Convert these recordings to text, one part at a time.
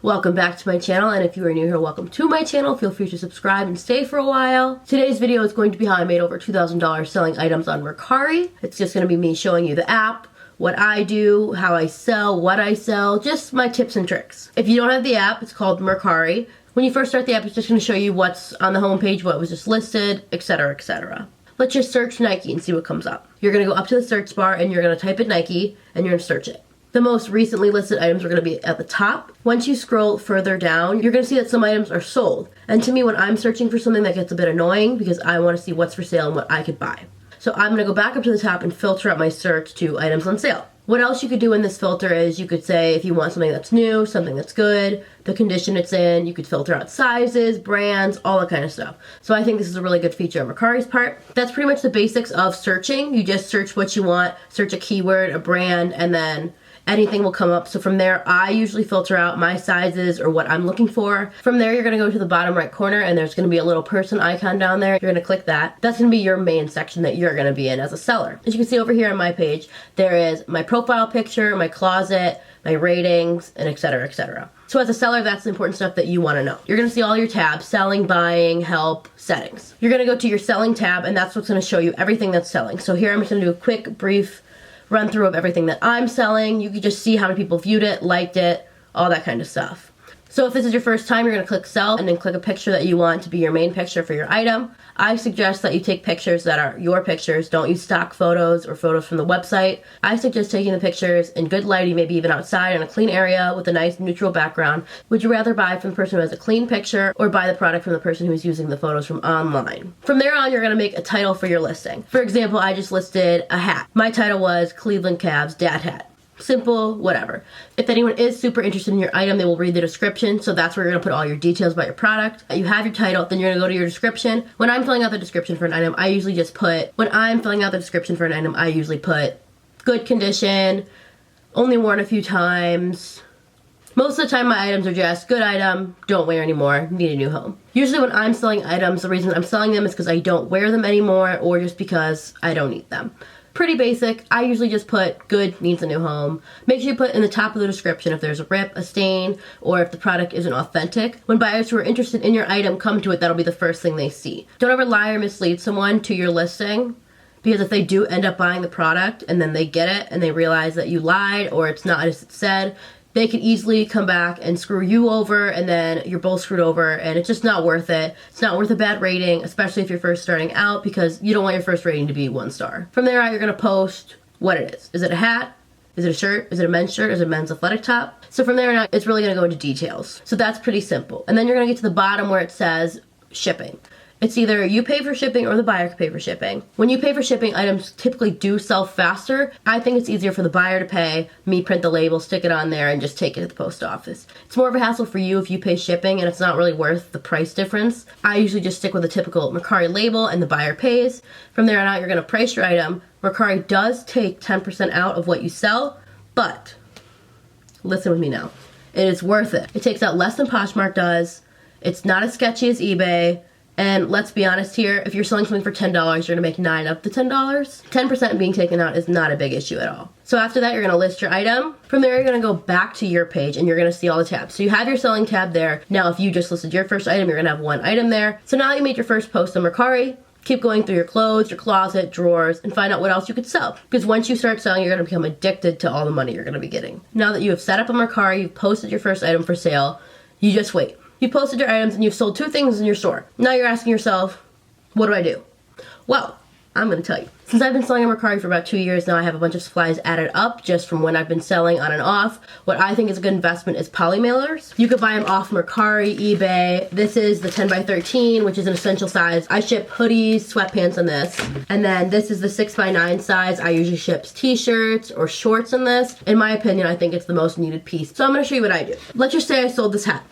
Welcome back to my channel, and if you are new here, welcome to my channel. Feel free to subscribe and stay for a while. Today's video is going to be how I made over $2,000 selling items on Mercari. It's just going to be me showing you the app, what I do, how I sell, what I sell, just my tips and tricks. If you don't have the app, it's called Mercari. When you first start the app, it's just going to show you what's on the homepage, what was just listed, etc., etc. Let's just search Nike and see what comes up. You're going to go up to the search bar and you're going to type in Nike and you're going to search it. The most recently listed items are going to be at the top. Once you scroll further down, you're going to see that some items are sold. And to me, when I'm searching for something, that gets a bit annoying because I want to see what's for sale and what I could buy. So I'm going to go back up to the top and filter out my search to items on sale. What else you could do in this filter is you could say if you want something that's new, something that's good, the condition it's in, you could filter out sizes, brands, all that kind of stuff. So I think this is a really good feature on Mercari's part. That's pretty much the basics of searching. You just search what you want, search a keyword, a brand, and then anything will come up. So from there, I usually filter out my sizes or what I'm looking for. From there, you're going to go to the bottom right corner and there's going to be a little person icon down there. You're going to click that. That's going to be your main section that you're going to be in as a seller. As you can see over here on my page, there is my profile picture, my closet, my ratings, and etc., etc. So as a seller, that's the important stuff that you want to know. You're going to see all your tabs: selling, buying, help, settings. You're going to go to your selling tab and that's what's going to show you everything that's selling. So here I'm just going to do a quick, brief run through of everything that I'm selling. You can just see how many people viewed it, liked it, all that kind of stuff. So if this is your first time, you're going to click sell and then click a picture that you want to be your main picture for your item. I suggest that you take pictures that are your pictures. Don't use stock photos or photos from the website. I suggest taking the pictures in good lighting, maybe even outside in a clean area with a nice neutral background. Would you rather buy from the person who has a clean picture or buy the product from the person who's using the photos from online? From there on, you're going to make a title for your listing. For example, I just listed a hat. My title was Cleveland Cavs Dad Hat. Simple, whatever. If anyone is super interested in your item, they will read the description, so that's where you're going to put all your details about your product. You have your title, then you're going to go to your description. When I'm filling out the description for an item, I usually put good condition, only worn a few times. Most of the time my items are just good item, don't wear anymore, need a new home. Usually when I'm selling items, the reason I'm selling them is because I don't wear them anymore or just because I don't need them. Pretty basic. I usually just put good, needs a new home. Make sure you put in the top of the description if there's a rip, a stain, or if the product isn't authentic. When buyers who are interested in your item come to it, that'll be the first thing they see. Don't ever lie or mislead someone to your listing, because if they do end up buying the product and then they get it and they realize that you lied or it's not as it said, they could easily come back and screw you over, and then you're both screwed over, and it's just not worth it. It's not worth a bad rating, especially if you're first starting out, because you don't want your first rating to be 1 star. From there on, you're going to post what it is. Is it a hat? Is it a shirt? Is it a men's shirt? Is it a men's athletic top? So from there on out, it's really going to go into details. So that's pretty simple. And then you're going to get to the bottom where it says shipping. It's either you pay for shipping or the buyer can pay for shipping. When you pay for shipping, items typically do sell faster. I think it's easier for the buyer to pay, me print the label, stick it on there, and just take it to the post office. It's more of a hassle for you if you pay shipping and it's not really worth the price difference. I usually just stick with a typical Mercari label and the buyer pays. From there on out, you're going to price your item. Mercari does take 10% out of what you sell, but listen with me now. It is worth it. It takes out less than Poshmark does. It's not as sketchy as eBay. And let's be honest here, if you're selling something for $10, you're going to make 9 of the $10. 10% being taken out is not a big issue at all. So after that, you're going to list your item. From there, you're going to go back to your page and you're going to see all the tabs. So you have your selling tab there. Now, if you just listed your first item, you're going to have 1 item there. So now that you made your first post on Mercari, keep going through your clothes, your closet, drawers, and find out what else you could sell. Because once you start selling, you're going to become addicted to all the money you're going to be getting. Now that you have set up a Mercari, you've posted your first item for sale, you just wait. You posted your items and you've sold 2 things in your store. Now you're asking yourself, what do I do? Well, I'm going to tell you. Since I've been selling on Mercari for about 2 years now, I have a bunch of supplies added up just from when I've been selling on and off. What I think is a good investment is poly mailers. You could buy them off Mercari, eBay. This is the 10x13, which is an essential size. I ship hoodies, sweatpants in this. And then this is the 6x9 size. I usually ship t-shirts or shorts in this. In my opinion, I think it's the most needed piece. So I'm going to show you what I do. Let's just say I sold this hat.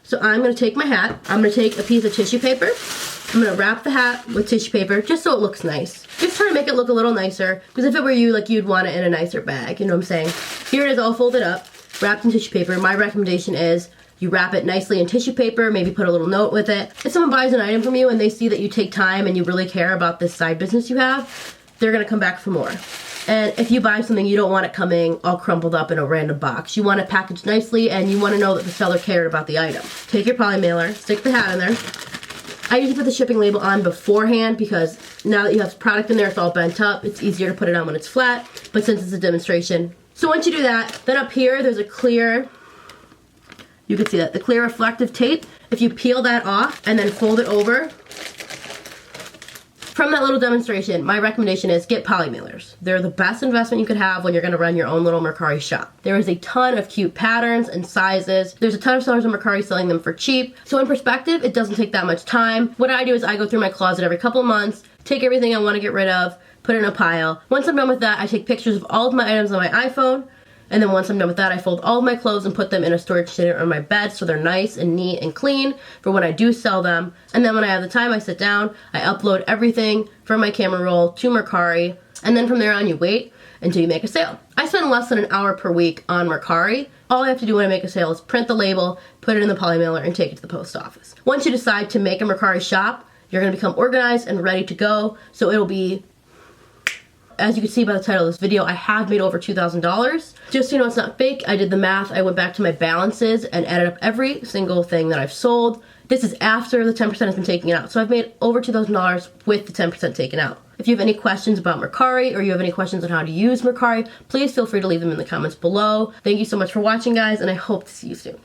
So I'm going to take my hat, I'm going to take a piece of tissue paper, I'm going to wrap the hat with tissue paper just so it looks nice. Just try to make it look a little nicer, because if it were you, like, you'd want it in a nicer bag, you know what I'm saying? Here it is all folded up, wrapped in tissue paper. My recommendation is you wrap it nicely in tissue paper, maybe put a little note with it. If someone buys an item from you and they see that you take time and you really care about this side business you have, they're gonna come back for more. And if you buy something, you don't want it coming all crumpled up in a random box. You want it packaged nicely, and you want to know that the seller cared about the item. Take your poly mailer, stick the hat in there. I usually put the shipping label on beforehand because now that you have product in there, it's all bent up. It's easier to put it on when it's flat, but since it's a demonstration. So once you do that, then up here, there's a clear, you can see that, the clear reflective tape. If you peel that off and then fold it over, from that little demonstration, my recommendation is get poly mailers. They're the best investment you could have when you're gonna run your own little Mercari shop. There is a ton of cute patterns and sizes. There's a ton of sellers on Mercari selling them for cheap. So in perspective, it doesn't take that much time. What I do is I go through my closet every couple of months, take everything I wanna get rid of, put it in a pile. Once I'm done with that, I take pictures of all of my items on my iPhone. And then once I'm done with that, I fold all of my clothes and put them in a storage container on my bed so they're nice and neat and clean for when I do sell them. And then when I have the time, I sit down, I upload everything from my camera roll to Mercari, and then from there on you wait until you make a sale. I spend less than an hour per week on Mercari. All I have to do when I make a sale is print the label, put it in the poly mailer, and take it to the post office. Once you decide to make a Mercari shop, you're gonna become organized and ready to go, so it'll be, as you can see by the title of this video, I have made over $2,000. Just so you know it's not fake, I did the math. I went back to my balances and added up every single thing that I've sold. This is after the 10% has been taken out. So I've made over $2,000 with the 10% taken out. If you have any questions about Mercari or you have any questions on how to use Mercari, please feel free to leave them in the comments below. Thank you so much for watching, guys, and I hope to see you soon.